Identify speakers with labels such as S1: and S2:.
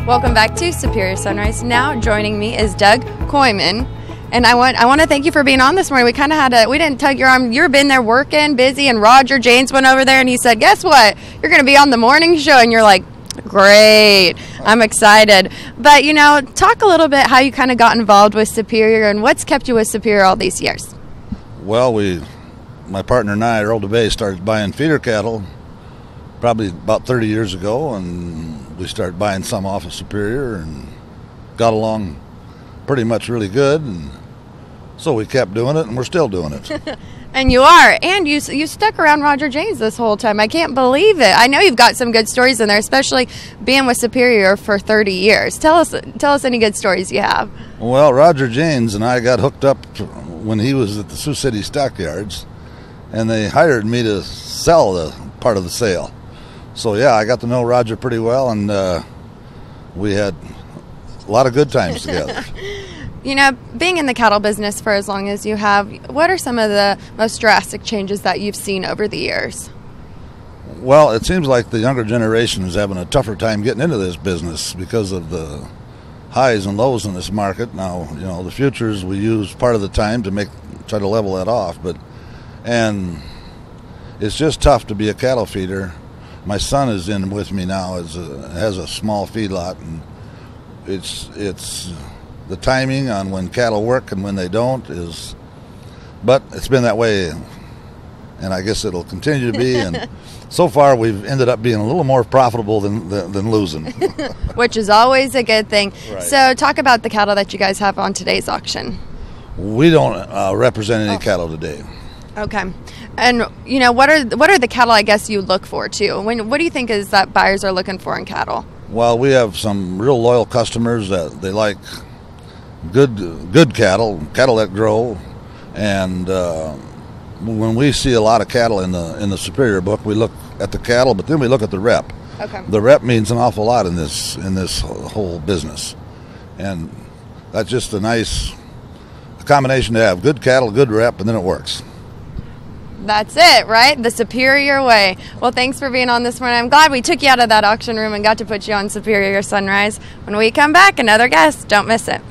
S1: Welcome back to Superior Sunrise. Now joining me is Doug Kooima. And I want to thank you for being on this morning. We kind of we didn't tug your arm. You've been there working, busy, and Roger James went over there and he said, guess what? You're going to be on the morning show. And you're like, great. I'm excited. But, talk a little bit how you kind of got involved with Superior and what's kept you with Superior all these years.
S2: Well, my partner and I, Earl DeBay, started buying feeder cattle probably about 30 years ago, and we started buying some off of Superior and got along pretty much really good, and so we kept doing it, and we're still doing it.
S1: And you are, and you stuck around Roger James this whole time. I can't believe it. I know you've got some good stories in there, especially being with Superior for 30 years. Tell us any good stories you have.
S2: Well, Roger James and I got hooked up when he was at the Sioux City Stockyards, and they hired me to sell the part of the sale. So yeah, I got to know Roger pretty well, and we had a lot of good times together.
S1: Being in the cattle business for as long as you have, what are some of the most drastic changes that you've seen over the years?
S2: Well, it seems like the younger generation is having a tougher time getting into this business because of the highs and lows in this market. Now, the futures we use part of the time to try to level that off, and it's just tough to be a cattle feeder. My son is in with me now, has a small feedlot, and it's the timing on when cattle work and when they don't but it's been that way, and I guess it'll continue to be. And so far, we've ended up being a little more profitable than losing,
S1: which is always a good thing.
S2: Right.
S1: So, talk about the cattle that you guys have on today's auction.
S2: We don't represent any cattle today.
S1: Okay. And what are the cattle I guess you look for too? What do you think is that buyers are looking for in cattle?
S2: Well, we have some real loyal customers that they like good cattle that grow, and when we see a lot of cattle in the Superior book, we look at the cattle, but then we look at the rep.
S1: Okay.
S2: The rep means an awful lot in this whole business, and that's just a nice combination to have: good cattle, good rep, and then it works.
S1: That's it, right? The Superior way. Well, thanks for being on this morning. I'm glad we took you out of that auction room and got to put you on Superior Sunrise. When we come back, another guest. Don't miss it.